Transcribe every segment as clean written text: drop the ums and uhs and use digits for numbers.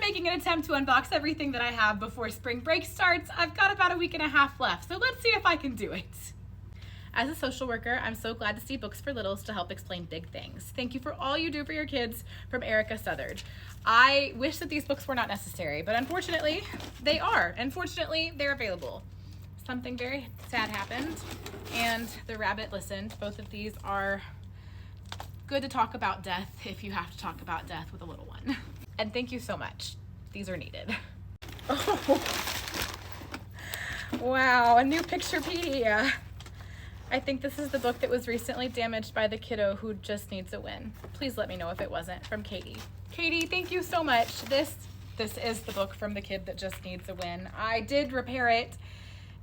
making an attempt to unbox everything that I have before spring break starts. I've got about a week and a half left, so let's see if I can do it. As a social worker, I'm so glad to see Books for Littles to help explain big things. Thank you for all you do for your kids, from Erica Southard. I wish that these books were not necessary, but unfortunately, they are. Unfortunately, they're available. Something very sad happened, and the rabbit listened. Both of these are good to talk about death if you have to talk about death with a little one. And thank you so much. These are needed. Oh. Wow, a new Picturepedia. I think this is the book that was recently damaged by the kiddo who just needs a win. Please let me know if it wasn't. From Katie. Katie, thank you so much. This is the book from the kid that just needs a win. I did repair it.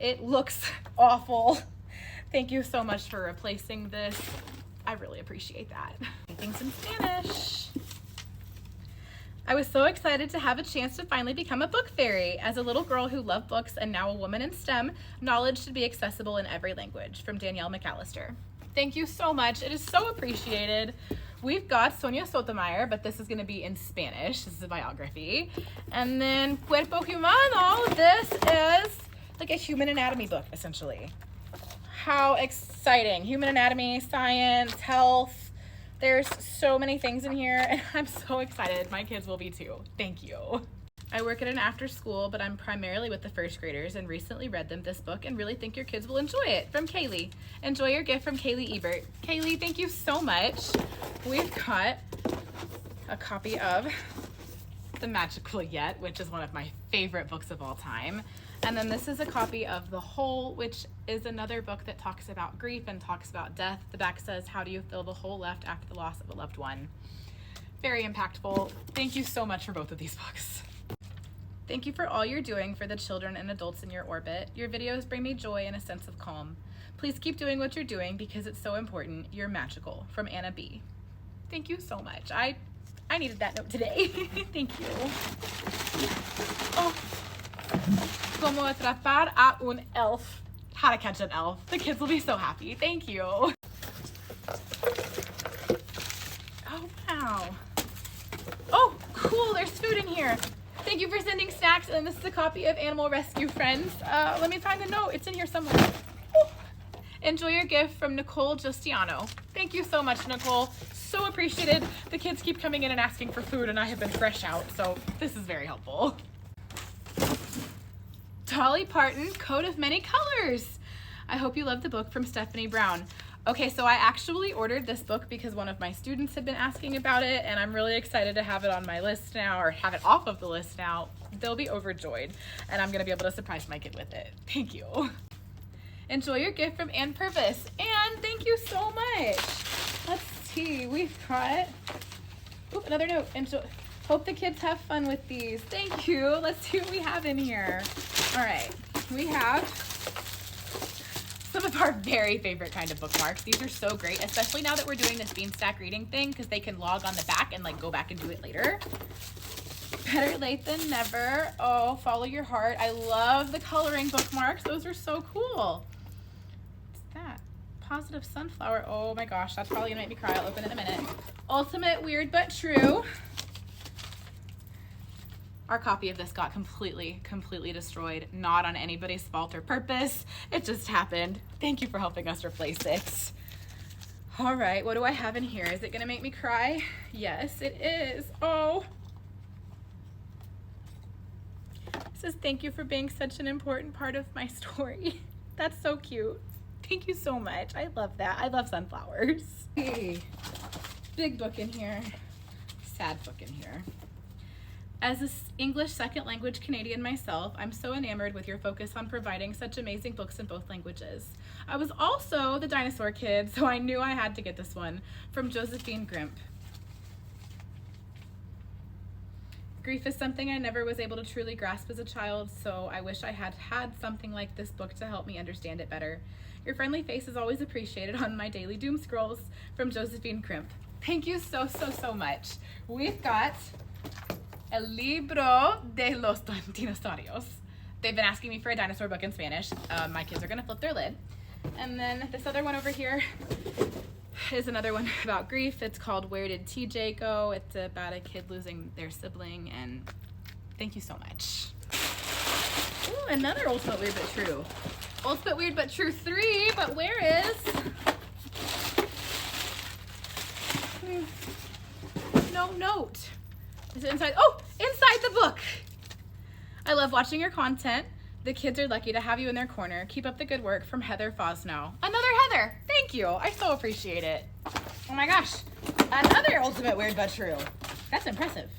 It looks awful. Thank you so much for replacing this. I really appreciate that. Things in Spanish. I was so excited to have a chance to finally become a book fairy. As a little girl who loved books and now a woman in STEM, knowledge should be accessible in every language. From Danielle McAllister. Thank you so much. It is so appreciated. We've got Sonia Sotomayor, but this is going to be in Spanish. This is a biography. And then Cuerpo Humano. This is like a human anatomy book, essentially. How exciting. Human anatomy, science, health. There's so many things in here, and I'm so excited. My kids will be too. Thank you. I work at an after school, but I'm primarily with the first graders and recently read them this book and really think your kids will enjoy it. From Kaylee. Enjoy your gift from Kaylee Ebert. Kaylee, thank you so much. We've got a copy of The Magical Yet, which is one of my favorite books of all time. And then this is a copy of The Hole, which is another book that talks about grief and talks about death. The back says, how do you fill the hole left after the loss of a loved one? Very impactful. Thank you so much for both of these books. Thank you for all you're doing for the children and adults in your orbit. Your videos bring me joy and a sense of calm. Please keep doing what you're doing because it's so important. You're magical. From Anna B. Thank you so much. I needed that note today. Thank you. Oh. Como atrapar a un elf. How to catch an elf. The kids will be so happy. Thank you. Oh, wow. Oh, cool. There's food in here. Thank you for sending snacks. And this is a copy of Animal Rescue Friends. Let me find the note. It's in here somewhere. Oh. Enjoy your gift from Nicole Justiano. Thank you so much, Nicole. So appreciated. The kids keep coming in and asking for food, and I have been fresh out, so this is very helpful. Dolly Parton, Coat of Many Colors. I hope you love the book. From Stephanie Brown. Okay, so I actually ordered this book because one of my students had been asking about it, and I'm really excited to have it on my list now, or have it off of the list now. They'll be overjoyed, and I'm gonna be able to surprise my kid with it. Thank you. Enjoy your gift from Ann Purvis. Ann, thank you so much. Let's see, we've got, oop, another note. Enjoy. Hope the kids have fun with these. Thank you. Let's see what we have in here. All right, we have some of our very favorite kind of bookmarks. These are so great, especially now that we're doing this Beanstack reading thing, because they can log on the back and like go back and do it later. Better late than never. Oh, follow your heart. I love the coloring bookmarks. Those are so cool. What's that? Positive Sunflower. Oh my gosh, that's probably gonna make me cry. I'll open it in a minute. Ultimate Weird But True. Our copy of this got completely destroyed. Not on anybody's fault or purpose. It just happened. Thank you for helping us replace it. All right, what do I have in here? Is it gonna make me cry? Yes, it is. Oh. It says, thank you for being such an important part of my story. That's so cute. Thank you so much. I love that. I love sunflowers. Hey, big book in here. Sad book in here. As an English second language Canadian myself, I'm so enamored with your focus on providing such amazing books in both languages. I was also the dinosaur kid, so I knew I had to get this one. From Josephine Grimp. Grief is something I never was able to truly grasp as a child, so I wish I had had something like this book to help me understand it better. Your friendly face is always appreciated on my daily doom scrolls. From Josephine Crimp. Thank you so much. We've got El Libro de los Dinosaurios. They've been asking me for a dinosaur book in Spanish. My kids are gonna flip their lid. And then this other one over here is another one about grief. It's called Where Did TJ Go? It's about a kid losing their sibling, and Thank you so much. Ooh, another Ultimate Weird But True. Ultimate Weird But True 3, but where is... No note. Is it inside? Oh, inside the book. I love watching your content. The kids are lucky to have you in their corner. Keep up the good work, from Heather Fosno. Another Heather. Thank you. I so appreciate it. Oh my gosh. Another Ultimate Weird But True. That's impressive.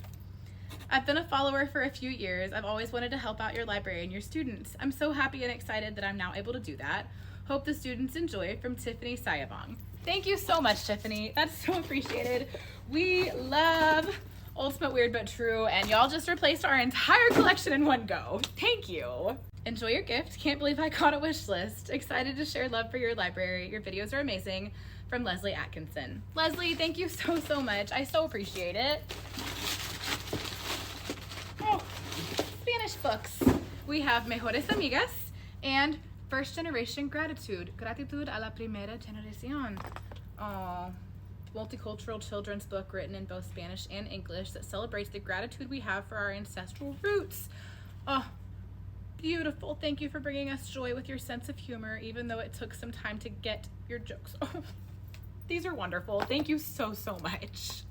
I've been a follower for a few years. I've always wanted to help out your library and your students. I'm so happy and excited that I'm now able to do that. Hope the students enjoy, from Tiffany Sayabong. Thank you so much, Tiffany. That's so appreciated. We love Ultimate Weird But True, and y'all just replaced our entire collection in one go. Thank you. Enjoy your gift. Can't believe I caught a wish list. Excited to share love for your library. Your videos are amazing. From Leslie Atkinson. Leslie, thank you so much. I so appreciate it. Oh, Spanish books. We have Mejores Amigas and First Generation Gratitude. Gratitud a la primera generación. Oh, multicultural children's book written in both Spanish and English that celebrates the gratitude we have for our ancestral roots. Oh, beautiful. Thank you for bringing us joy with your sense of humor, even though it took some time to get your jokes. Oh, these are wonderful. Thank you so much.